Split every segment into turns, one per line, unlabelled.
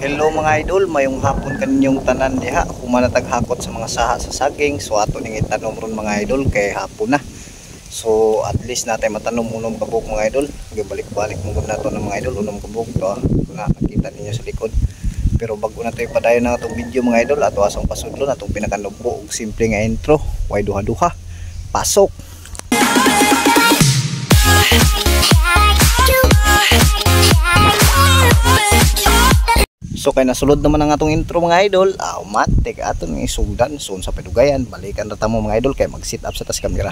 Hello mga idol, mayong hapon kaninyong tanan diha. Humanatag hakot sa mga saha sa saging. So ato ning itanom ron mga idol kay hapon na. So at least natin matanom unom kabuk mga idol. Gibalik-balik mo gud nato ng mga idol unom kabuk to. Na nakita ninyo sa likod. Pero bago na tayo padayon na itong video mga idol, ato asang pasudlon atong pinakanubo og simple nga intro. Way duha-duha. Pasok. So kay nasulod naman ang atong intro mga idol, automatic atong isugdan soon sa padugayan. Balikan ra ta mo mga idol kay mag-sit up sa tas kamera.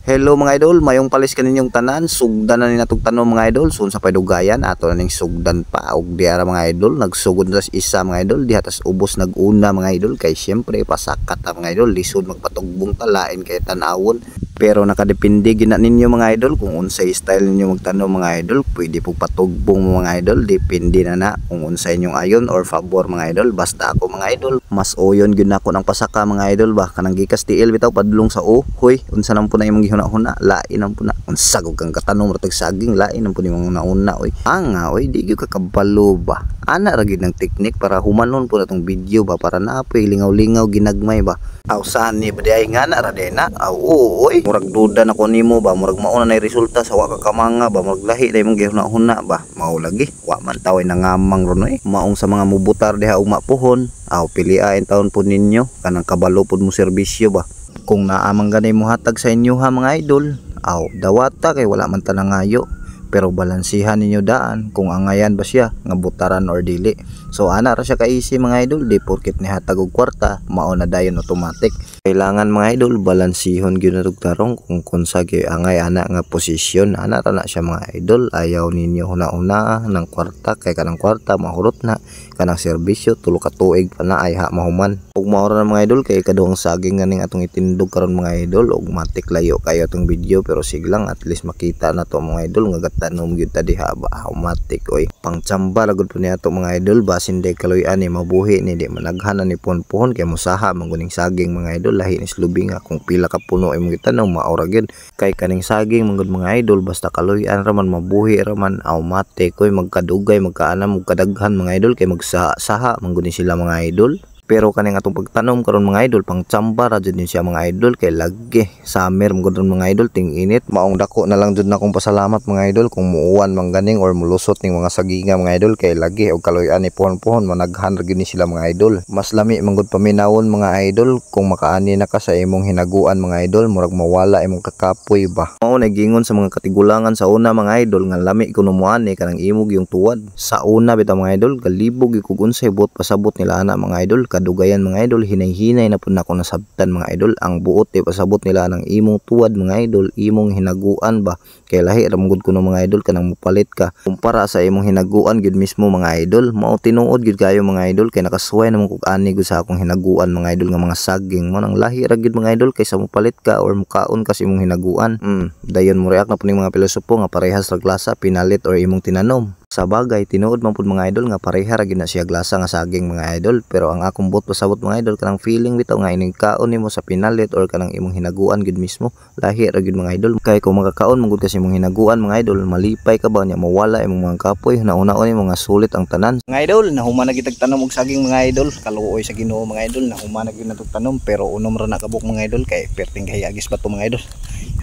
Hello mga idol, mayong palis kaninyong tanan, sugdan na ni natong tanom mga idol, soon sa padugayan ato na ning sugdan pa og diara mga idol, nagsugod na isa mga idol, diha tas ubos naguna mga idol kay syempre pasakat ta mga idol, lisod magpatugbong talain kay tanawon. Pero nakadepende gina ninyo mga idol kung unsay style ninyo magtanom mga idol. Pwede po patugbong mo mga idol, depende na kung unsay inyong ayon or favor mga idol. Basta ako mga idol, mas oyon gyud nako ng pasaka mga idol ba. Kanang gikas tiil bitaw padulong sa hoy, unsa nang po na imong gihuna-huna, lain nang po na. Unsa gug kang katanom ratag saging, lain nang po nimong nauna oy. Anga oy, di gyud ka kabalo ba. Ana ra gyud ng teknik para humanon po natong video ba, para naapoy lingaw-lingaw ginagmay ba. Aw saan ni ba di ay nga na ra na? Aw oy. Murag duda na ko nimo ba, murag mauna na resulta sa wa ka kamanga ba, murag lahi na imong gihuna-huna ba. Mao lagi, wa man taway nangamang ron eh. Maong sa mga mubutar diha ug mapuhon, aw piliain taon po ninyo kanang kabalo pud mo serbisyo ba. Kung naamang ganay mo hatag sa inyo ha mga idol, aw dawata kay wala man ta nangayo. Pero balansihan ninyo daan kung angayan ba siya nga butaran or dili. So ana ra siya ka easy mga idol, di porket ni hatag og kwarta mao na dayon automatic. Kailangan mga idol balansihon gyud na tarong kung kunsa gyud angay ana nga posisyon. Ana ra na siya mga idol, ayaw ninyo una-una ng kwarta kay kanang kwarta mahurot na, kanang serbisyo tulo ka tuig pa na ay ha mahuman. Ug mao ra mga idol kay kaduhang saging ganing atong itindog karon mga idol, ug matik layo kayo atong video pero sig lang at least makita na to mga idol nga tanom gyud ta diha ba, automatic oy. Pangtsamba ra gud po niya to mga idol, basin day kaloy-an ni mabuhi ni di managhan ni puhon-puhon kay mosaha mangguning saging mga idol, lahi ni slubing nga kung pila ka puno imong gitanom maora gyud. Kay kaning saging manggod mga idol basta kaloy-an ra man mabuhi ra man, automatic oy magkadugay magkaanam og kadaghan mga idol kay magsaha manggod ni sila mga idol. Pero kaning atong pagtanom karon mga idol pang tsamba ra jud din siya mga idol kay lagi summer mo gud mga idol ting init. Maong dako na lang jud na akong pasalamat mga idol kung muuwan man ganing or mulusot ning mga saginga mga idol kay lagi og kaloy-an ni puhon-puhon managhan ra gyud ni sila mga idol. Mas lami man gud paminawon mga idol kung makaani na ka sa imong hinaguan mga idol, murag mawala imong kakapoy ba. Mao nagingon sa mga katigulangan sa una mga idol nga lami kuno moani kanang imog yung tuwad. Sa una bitaw mga idol galibog gyud kung unsay buot pasabot nila ana mga idol. Dugayan mga idol, hinay-hinay na po na ako nasabtan mga idol. Ang buot di pasabot nila ng imong tuwad mga idol, imong hinaguan ba. Kaya lahi ramgod ko ng mga idol kanang mupalit ka kumpara sa imong hinaguan gyud mismo mga idol. Mao tinuod gyud kayo mga idol kay nakasuway naman kog ani gyud sa akong hinaguan mga idol nga mga saging. Mo nang lahi ra gyud mga idol kaysa mupalit ka or mukaon ka sa imong hinaguan. Dayon mo react na po ning mga pilosopo nga parehas ra glasa pinalit or imong tinanom. Sa bagay tinuod man pud mga idol nga pareha ra gyud na siya glasa nga saging mga idol, pero ang akong buot pasabot mga idol kanang feeling bitaw nga ining kaon nimo sa pinalit or kanang imong hinaguan gyud mismo lahi ra gyud mga idol. Kay kung makakaon man gud kasi imong hinaguan mga idol malipay ka ba nya mawala imong mga kapoy nauna-una imong nga sulit ang tanan. Mga idol nahuman na gid tanom og saging mga idol, kaluoy sa Ginoo mga idol, nahuman na gid natong tanom pero unom ra na kabuk mga idol kay perting kahiyagis ba to mga idol.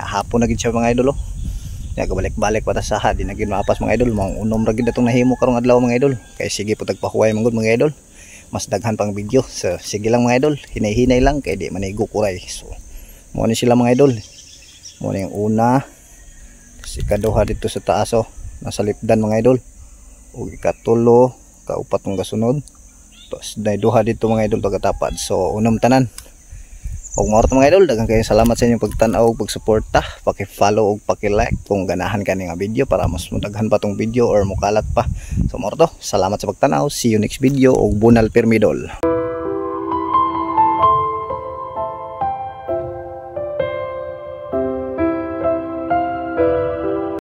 Kahapon na gid siya mga idol oh. Balik-balik pa ta sa di na gid maapas mga idol, mao unom ra gid atong nahimo karong adlaw mga idol. Kay sige po tagpahuway man gud mga idol. Mas daghan pang video. So sige lang mga idol, hinay-hinay lang kay di manigo kuray. So mo ni sila mga idol. Mo ni yung una. Si ikaduha dito sa taas oh, nasa lipdan mga idol. Ug ikatulo, kaupat tong kasunod. Tapos duha dito mga idol pagkatapad. So unom tanan. Og mao ra mga idol, daghang kayo salamat sa inyong pagtan-aw ug pagsuporta, paki-follow ug paki-like kung ganahan ka nga video para mas mudaghan pa tong video or mukalat pa. So mao ra to, salamat sa pagtan-aw, see you next video og bunal permidol.